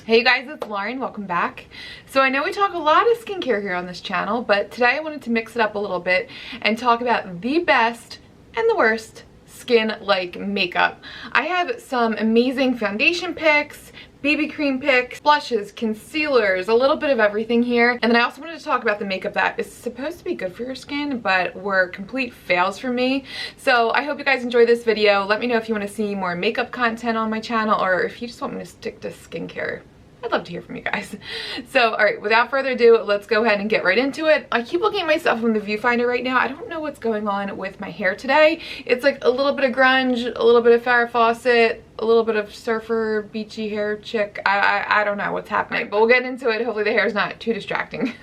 Hey guys, it's Lauren. Welcome back. So I know we talk a lot of skincare here on this channel, but today I wanted to mix it up a little bit and talk about the best and the worst skin-like makeup. I have some amazing foundation picks, BB cream picks, blushes, concealers, a little bit of everything here. And then I also wanted to talk about the makeup that is supposed to be good for your skin, but were complete fails for me. So I hope you guys enjoy this video. Let me know if you want to see more makeup content on my channel, or if you just want me to stick to skincare. I'd love to hear from you guys. So, all right, without further ado, let's go ahead and get right into it. I keep looking at myself in the viewfinder right now. I don't know what's going on with my hair today. It's like a little bit of grunge, a little bit of Farrah Fawcett, a little bit of surfer, beachy hair chick. I don't know what's happening, but we'll get into it. Hopefully the hair is not too distracting.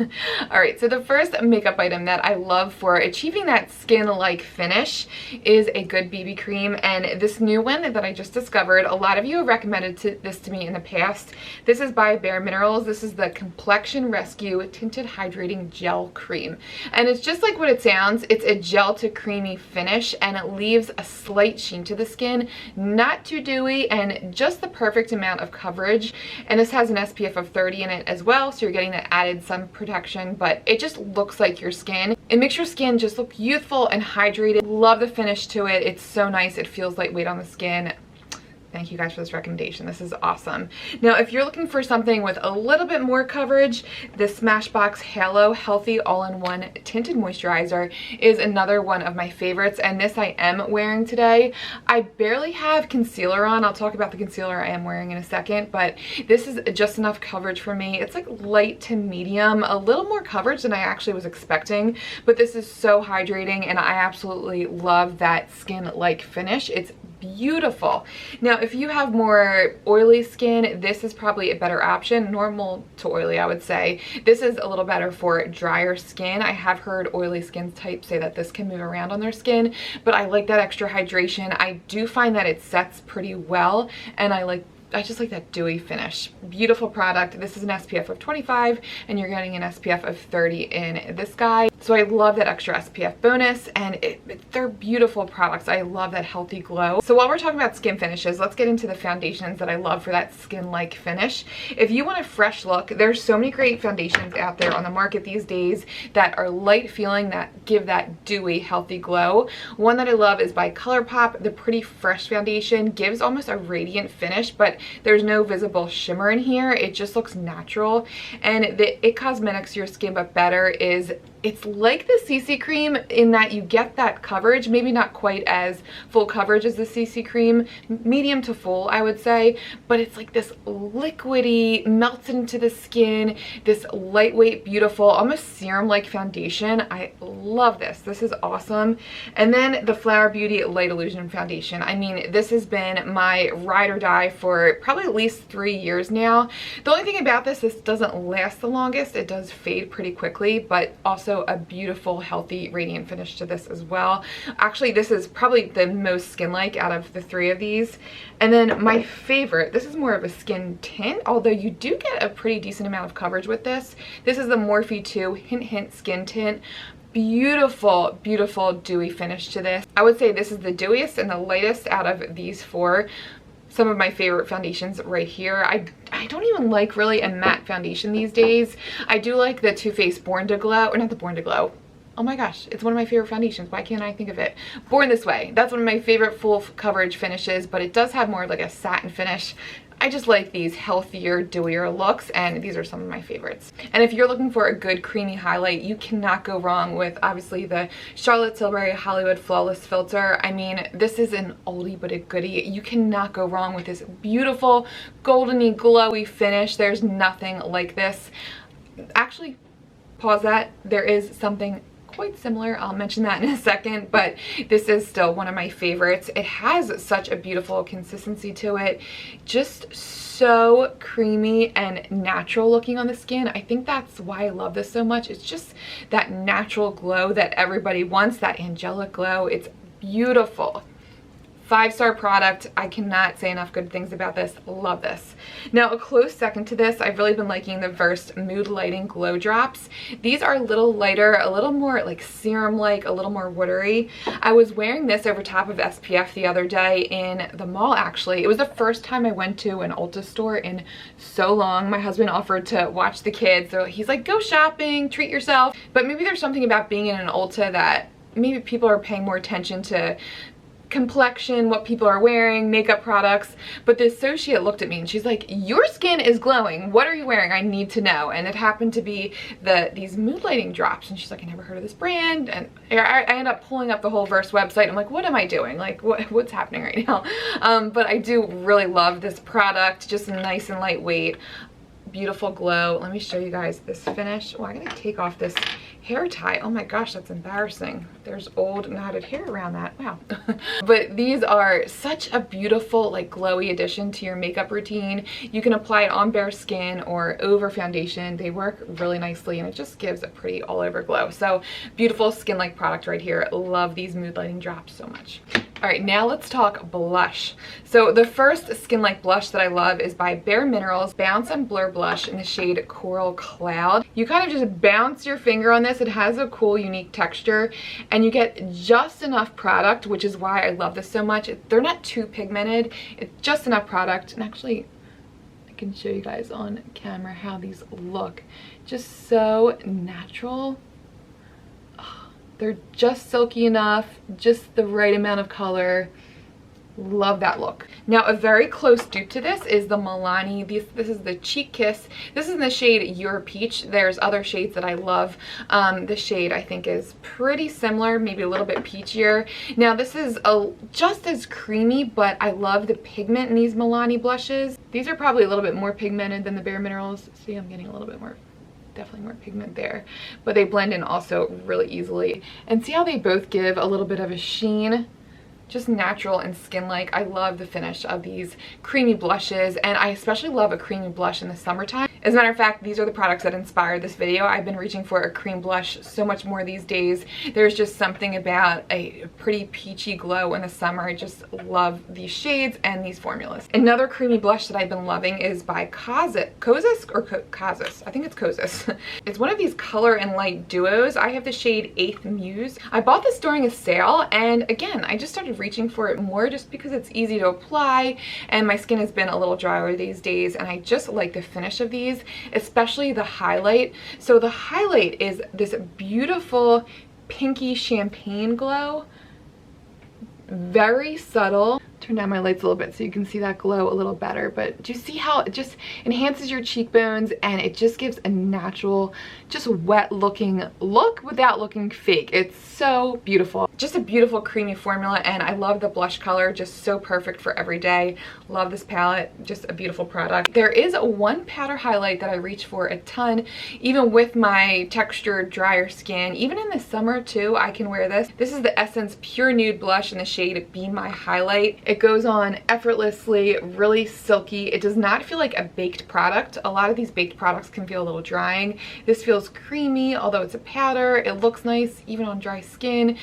All right, so the first makeup item that I love for achieving that skin-like finish is a good BB cream. And this new one that I just discovered, a lot of you have recommended this to me in the past. This is by Bare Minerals. This is the Complexion Rescue Tinted Hydrating Gel Cream. And it's just like what it sounds. It's a gel to creamy finish, and it leaves a slight sheen to the skin, not too dewy, and just the perfect amount of coverage. And this has an SPF of 30 in it as well, so you're getting that added sun protection, but it just looks like your skin. It makes your skin just look youthful and hydrated. Love the finish to it. It's so nice. It feels lightweight on the skin. Thank you guys for this recommendation. This is awesome. Now, if you're looking for something with a little bit more coverage, the Smashbox Halo Healthy All-in-One Tinted Moisturizer is another one of my favorites, and this I am wearing today. I barely have concealer on. I'll talk about the concealer I am wearing in a second, but this is just enough coverage for me. It's like light to medium, a little more coverage than I actually was expecting, but this is so hydrating, and I absolutely love that skin-like finish. It's beautiful. Now, if you have more oily skin, this is probably a better option. Normal to oily, I would say. This is a little better for drier skin. I have heard oily skin types say that this can move around on their skin, but I like that extra hydration. I do find that it sets pretty well, and I just like that dewy finish. Beautiful product. This is an SPF of 25, and you're getting an SPF of 30 in this guy. So I love that extra SPF bonus, and they're beautiful products. I love that healthy glow. So while we're talking about skin finishes, let's get into the foundations that I love for that skin-like finish. If you want a fresh look, there's so many great foundations out there on the market these days that are light feeling, that give that dewy, healthy glow. One that I love is by ColourPop. The Pretty Fresh foundation gives almost a radiant finish, but there's no visible shimmer in here. It just looks natural. And the It Cosmetics Your Skin But Better is, it's like the CC cream in that you get that coverage, maybe not quite as full coverage as the CC cream, medium to full I would say, but it's like this liquidy, melts into the skin, this lightweight, beautiful, almost serum-like foundation. I love this. This is awesome. And then the Flower Beauty Light Illusion foundation. I mean, this has been my ride or die for probably at least 3 years now. The only thing about this doesn't last the longest. It does fade pretty quickly, but also a beautiful, healthy, radiant finish to this as well. Actually, this is probably the most skin-like out of the 3 of these. And then my favorite, this is more of a skin tint, although you do get a pretty decent amount of coverage with this. This is the Morphe 2 Hint Hint Skin Tint. Beautiful, beautiful dewy finish to this. I would say this is the dewiest and the lightest out of these 4. Some of my favorite foundations right here. I don't even like really a matte foundation these days. I do like the Too Faced Born to Glow, or not the Born to Glow. Oh my gosh, it's one of my favorite foundations. Why can't I think of it? Born This Way. That's one of my favorite full coverage finishes, but it does have more like a satin finish. I just like these healthier, dewier looks, and these are some of my favorites. And if you're looking for a good creamy highlight, you cannot go wrong with obviously the Charlotte Tilbury Hollywood Flawless Filter. I mean, this is an oldie but a goodie. You cannot go wrong with this beautiful, goldeny, glowy finish. There's nothing like this. Actually, pause that. There is something quite similar. I'll mention that in a second, but this is still one of my favorites. It has such a beautiful consistency to it. Just so creamy and natural looking on the skin. I think that's why I love this so much. It's just that natural glow that everybody wants, that angelic glow. It's beautiful. 5-star product. I cannot say enough good things about this. Love this. Now, a close second to this, I've really been liking the Versed Mood Lighting Glow Drops. These are a little lighter, a little more like serum-like, a little more watery. I was wearing this over top of SPF the other day in the mall, actually. It was the first time I went to an Ulta store in so long. My husband offered to watch the kids. He's like, go shopping, treat yourself. But maybe there's something about being in an Ulta that maybe people are paying more attention to complexion, what people are wearing, makeup products. But the associate looked at me and she's like, your skin is glowing. What are you wearing? I need to know. And it happened to be these mood lighting drops. And she's like, I never heard of this brand. And I ended up pulling up the whole Versed website. I'm like, what am I doing? Like, what's happening right now? But I do really love this product. Just nice and lightweight. Beautiful glow. Let me show you guys this finish. Oh, I gotta take off this hair tie. Oh my gosh, that's embarrassing. There's old knotted hair around that. Wow. But these are such a beautiful, like, glowy addition to your makeup routine. You can apply it on bare skin or over foundation. They work really nicely and it just gives a pretty all over glow. So beautiful skin-like product right here. Love these mood lighting drops so much. All right, now let's talk blush. So the first skin-like blush that I love is by Bare Minerals Bounce and Blur Blush in the shade Coral Cloud. You kind of just bounce your finger on this. It has a cool, unique texture, and you get just enough product, which is why I love this so much. They're not too pigmented. It's just enough product. And actually, I can show you guys on camera how these look. Just so natural. They're just silky enough, just the right amount of color. Love that look. Now, a very close dupe to this is the Milani. This is the Cheek Kiss. This is in the shade Your Peach. There's other shades that I love. The shade, I think, is pretty similar, maybe a little bit peachier. Now, this is just as creamy, but I love the pigment in these Milani blushes. These are probably a little bit more pigmented than the Bare Minerals. See, I'm getting a little bit more, definitely more pigment there, but they blend in also really easily. And see how they both give a little bit of a sheen, just natural and skin-like. I love the finish of these creamy blushes, and I especially love a creamy blush in the summertime. As a matter of fact, these are the products that inspired this video. I've been reaching for a cream blush so much more these days. There's just something about a pretty peachy glow in the summer. I just love these shades and these formulas. Another creamy blush that I've been loving is by Kosas. I think it's Kosas. It's one of these color and light duos. I have the shade 8th Muse. I bought this during a sale, and again, I just started reaching for it more just because it's easy to apply, and my skin has been a little drier these days, and I just like the finish of these, especially the highlight. So the highlight is this beautiful pinky champagne glow, very subtle. Turn down my lights a little bit so you can see that glow a little better, but do you see how it just enhances your cheekbones, and it just gives a natural, just wet looking look without looking fake. It's so beautiful. Just a beautiful creamy formula, and I love the blush color, just so perfect for every day. Love this palette, just a beautiful product. There is one powder highlight that I reach for a ton, even with my textured drier skin. Even in the summer too, I can wear this. This is the Essence Pure Nude Blush in the shade Be My Highlight. It goes on effortlessly, really silky. It does not feel like a baked product. A lot of these baked products can feel a little drying. This feels creamy, although it's a powder. It looks nice even on dry skin.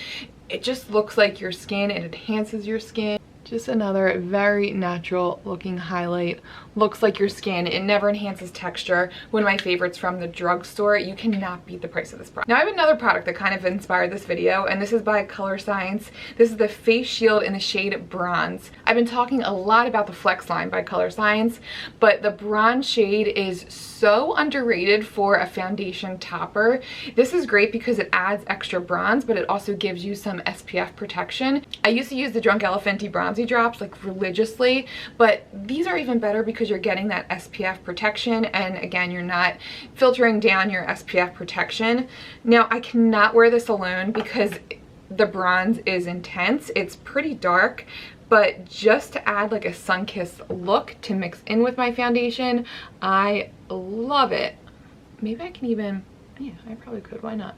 It just looks like your skin. It enhances your skin. Just another very natural looking highlight. Looks like your skin. It never enhances texture. One of my favorites from the drugstore. You cannot beat the price of this product. Now I have another product that kind of inspired this video, and this is by Color Science. This is the Face Shield in the shade Bronze. I've been talking a lot about the Flex line by Color Science, but the bronze shade is so underrated for a foundation topper. This is great because it adds extra bronze, but it also gives you some SPF protection. I used to use the Drunk Elephant Bronzy drops like religiously, but these are even better because you're getting that SPF protection, and again, you're not filtering down your SPF protection. Now, I cannot wear this alone because the bronze is intense. It's pretty dark, but just to add like a sun-kissed look to mix in with my foundation, I love it. Maybe I can even, yeah, I probably could, why not?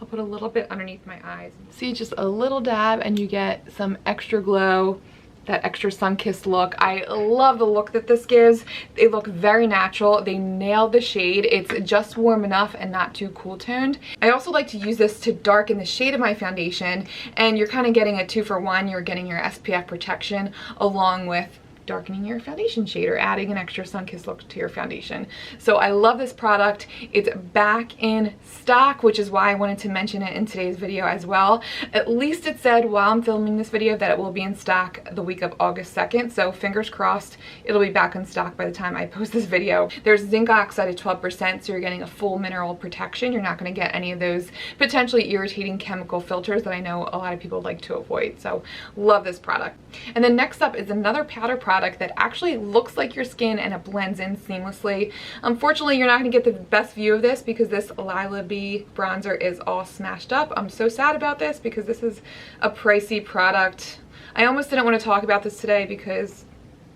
I'll put a little bit underneath my eyes. See, just a little dab and you get some extra glow. that extra sun-kissed look. I love the look that this gives. They look very natural. They nailed the shade. It's just warm enough and not too cool toned. I also like to use this to darken the shade of my foundation, and you're kind of getting a 2-for-1. You're getting your SPF protection along with darkening your foundation shade or adding an extra sun-kissed look to your foundation. So I love this product. It's back in stock, which is why I wanted to mention it in today's video as well. At least it said while I'm filming this video that it will be in stock the week of August 2nd. So fingers crossed it'll be back in stock by the time I post this video. There's zinc oxide at 12%, so you're getting a full mineral protection. You're not going to get any of those potentially irritating chemical filters that I know a lot of people like to avoid. So love this product. And then next up is another powder product that actually looks like your skin and it blends in seamlessly. Unfortunately, you're not going to get the best view of this because this Lila Bee bronzer is all smashed up. I'm so sad about this because this is a pricey product. I almost didn't want to talk about this today because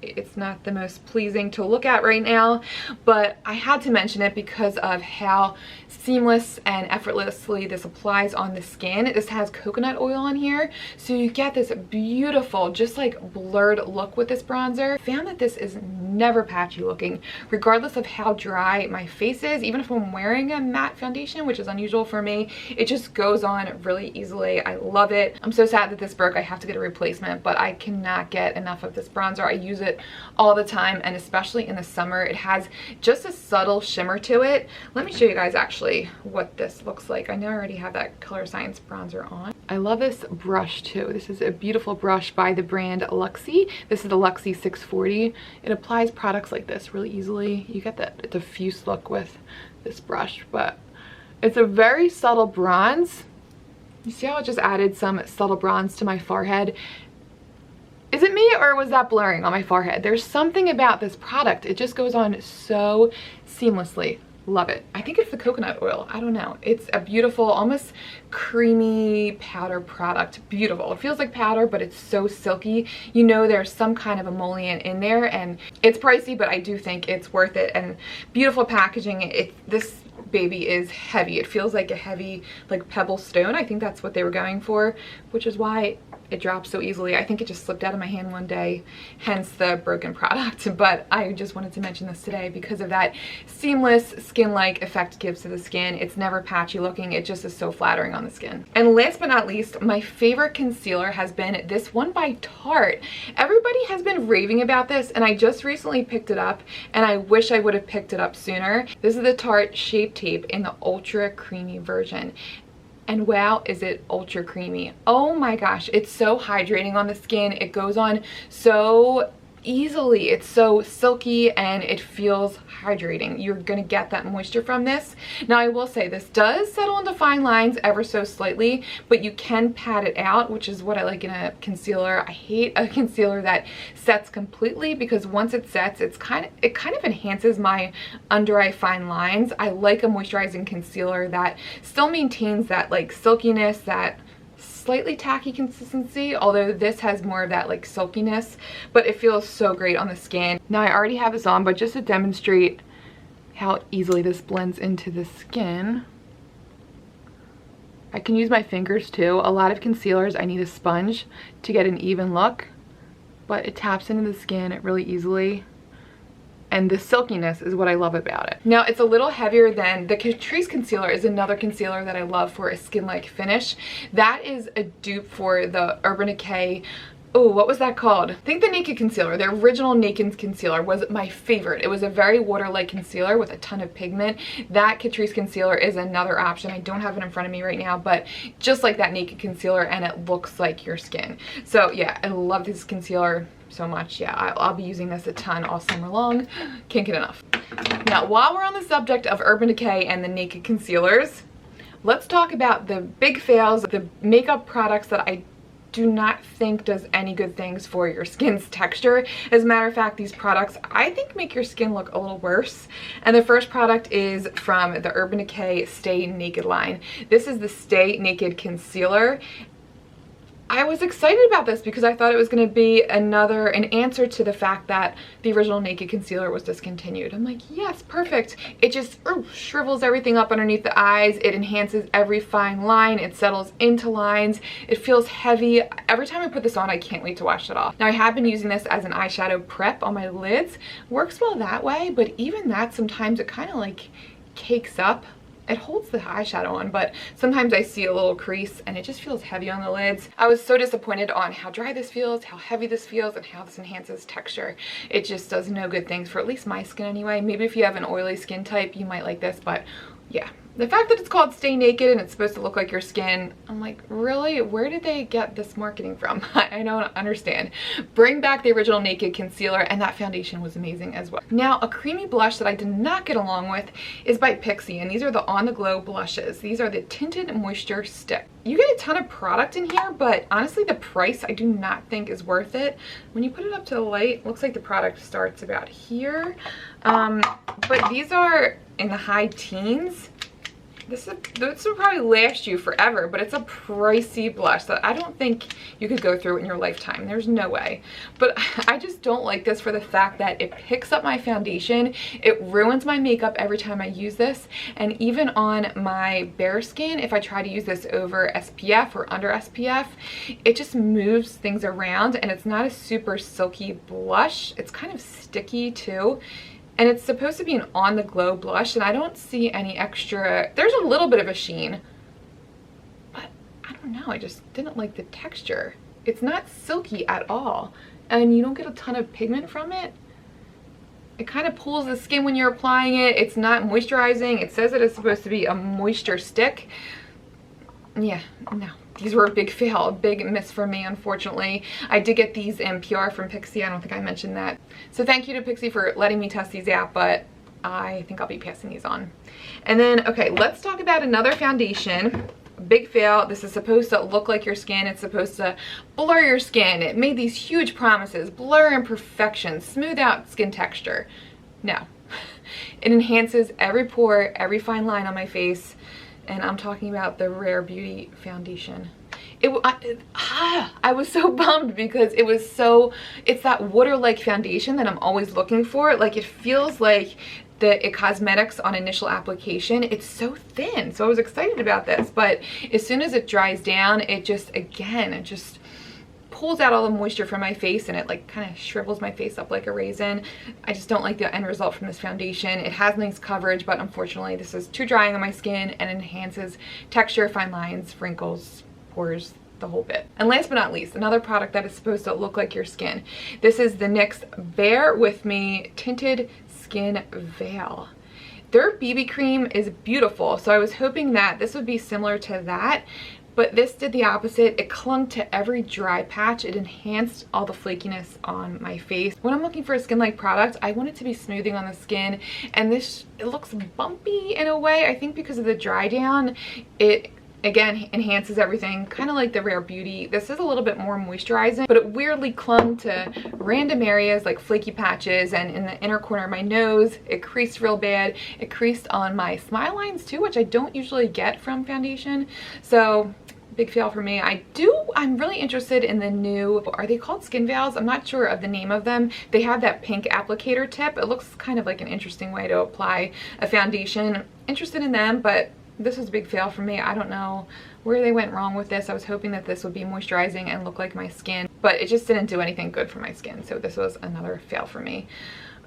it's not the most pleasing to look at right now, but I had to mention it because of how seamless and effortlessly this applies on the skin. This has coconut oil on here, so you get this beautiful, just like blurred look with this bronzer. I found that this is never patchy looking, regardless of how dry my face is. Even if I'm wearing a matte foundation, which is unusual for me, it just goes on really easily. I love it. I'm so sad that this broke. I have to get a replacement, but I cannot get enough of this bronzer. I use it all the time, and especially in the summer. It has just a subtle shimmer to it. Let me show you guys actually what this looks like. I know I already have that Color Science bronzer on. I love this brush too. This is a beautiful brush by the brand Luxie. This is the Luxie 640. It applies products like this really easily. You get that diffuse look with this brush, but it's a very subtle bronze. You see how it just added some subtle bronze to my forehead? Is it me, or was that blurring on my forehead? There's something about this product. It just goes on so seamlessly. Love it. I think it's the coconut oil. I don't know. It's a beautiful, almost creamy powder product. Beautiful. It feels like powder, but it's so silky. You know there's some kind of emollient in there, and it's pricey, but I do think it's worth it. And beautiful packaging. This baby is heavy. It feels like a heavy, like pebble stone. I think that's what they were going for, which is why it drops so easily. I think it just slipped out of my hand one day, hence the broken product. But I just wanted to mention this today because of that seamless skin-like effect it gives to the skin. It's never patchy looking. It just is so flattering on the skin. And last but not least, my favorite concealer has been this one by Tarte. Everybody has been raving about this, and I just recently picked it up, and I wish I would have picked it up sooner. This is the Tarte Shape Tape in the ultra creamy version. And wow, is it ultra creamy. Oh my gosh, it's so hydrating on the skin. It goes on so easily. It's so silky and it feels hydrating. You're gonna get that moisture from this. Now I will say this does settle into fine lines ever so slightly, but you can pat it out, which is what I like in a concealer. I hate a concealer that sets completely, because once it sets, it kind of enhances my under eye fine lines. I like a moisturizing concealer that still maintains that like silkiness, that slightly tacky consistency, although this has more of that like silkiness, but it feels so great on the skin. Now I already have this on, but just to demonstrate how easily this blends into the skin, I can use my fingers too. A lot of concealers I need a sponge to get an even look, but it taps into the skin really easily. And the silkiness is what I love about it. Now it's a little heavier than the Catrice concealer. Is another concealer that I love for a skin-like finish. That is a dupe for the Urban Decay. Oh, what was that called? I think the Naked Concealer, the original Naked Concealer, was my favorite. It was a very water-like concealer with a ton of pigment. That Catrice concealer is another option. I don't have it in front of me right now, but just like that Naked Concealer, and it looks like your skin. So yeah, I love this concealer so much. Yeah, I'll be using this a ton all summer long. Can't get enough. Now, while we're on the subject of Urban Decay and the Naked Concealers, let's talk about the big fails, the makeup products that I do not think does any good things for your skin's texture. As a matter of fact, these products I think make your skin look a little worse. And the first product is from the Urban Decay Stay Naked line. This is the Stay Naked Concealer. I was excited about this because I thought it was going to be an answer to the fact that the original Naked Concealer was discontinued. I'm like, yes, perfect. It just shrivels everything up underneath the eyes. It enhances every fine line. It settles into lines. It feels heavy. Every time I put this on, I can't wait to wash it off. Now, I have been using this as an eyeshadow prep on my lids. Works well that way, but even that, sometimes it kind of like cakes up. It holds the eyeshadow on, but sometimes I see a little crease and it just feels heavy on the lids. I was so disappointed on how dry this feels, how heavy this feels, and how this enhances texture. It just does no good things for at least my skin anyway. Maybe if you have an oily skin type, you might like this, but yeah. The fact that it's called Stay Naked and it's supposed to look like your skin, I'm like, really? Where did they get this marketing from? I don't understand. Bring back the original Naked Concealer, and that foundation was amazing as well. Now, a creamy blush that I did not get along with is by Pixi, and these are the On The Glow blushes. These are the Tinted Moisture Stick. You get a ton of product in here, but honestly, the price I do not think is worth it. When you put it up to the light, it looks like the product starts about here. But these are in the high teens. This will probably last you forever, but it's a pricey blush that I don't think you could go through in your lifetime. There's no way. But I just don't like this for the fact that it picks up my foundation. It ruins my makeup every time I use this. And even on my bare skin, if I try to use this over SPF or under SPF, it just moves things around, and it's not a super silky blush. It's kind of sticky too. And it's supposed to be an On The Glow blush, and I don't see any extra. There's a little bit of a sheen, but I don't know, I just didn't like the texture. It's not silky at all, and you don't get a ton of pigment from it. It kind of pulls the skin when you're applying it. It's not moisturizing. It says that it's supposed to be a moisture stick. Yeah, no. These were a big fail, a big miss for me, unfortunately. I did get these in PR from Pixi. I don't think I mentioned that. So thank you to Pixi for letting me test these out, but I think I'll be passing these on. And then, okay, let's talk about another foundation. Big fail. This is supposed to look like your skin. It's supposed to blur your skin. It made these huge promises, blur imperfections, smooth out skin texture. No. It enhances every pore, every fine line on my face. And I'm talking about the Rare Beauty foundation. I was so bummed because it's that water-like foundation that I'm always looking for. Like, it feels like the It Cosmetics on initial application. It's so thin, so I was excited about this. But as soon as it dries down, it just pulls out all the moisture from my face, and it like kind of shrivels my face up like a raisin. I just don't like the end result from this foundation. It has nice coverage, but unfortunately this is too drying on my skin and enhances texture, fine lines, wrinkles, pores, the whole bit. And last but not least, another product that is supposed to look like your skin. This is the NYX Bear With Me Tinted Skin Veil. Their BB cream is beautiful, so I was hoping that this would be similar to that. But this did the opposite. It clung to every dry patch. It enhanced all the flakiness on my face. When I'm looking for a skin-like product, I want it to be smoothing on the skin. And it looks bumpy in a way. I think because of the dry down, it again enhances everything, kind of like the Rare Beauty. This is a little bit more moisturizing, but it weirdly clung to random areas like flaky patches, and in the inner corner of my nose, it creased real bad. It creased on my smile lines too, which I don't usually get from foundation. So big fail for me. I'm really interested in the new, are they called skin veils? I'm not sure of the name of them. They have that pink applicator tip. It looks kind of like an interesting way to apply a foundation. Interested in them, but this was a big fail for me. I don't know where they went wrong with this. I was hoping that this would be moisturizing and look like my skin, but it just didn't do anything good for my skin. So this was another fail for me.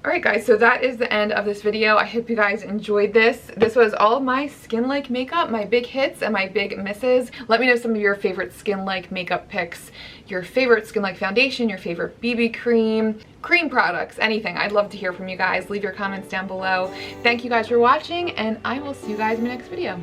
Alright guys, so that is the end of this video. I hope you guys enjoyed this. This was all of my skin-like makeup, my big hits and my big misses. Let me know some of your favorite skin-like makeup picks, your favorite skin-like foundation, your favorite BB cream, cream products, anything. I'd love to hear from you guys. Leave your comments down below. Thank you guys for watching, and I will see you guys in my next video.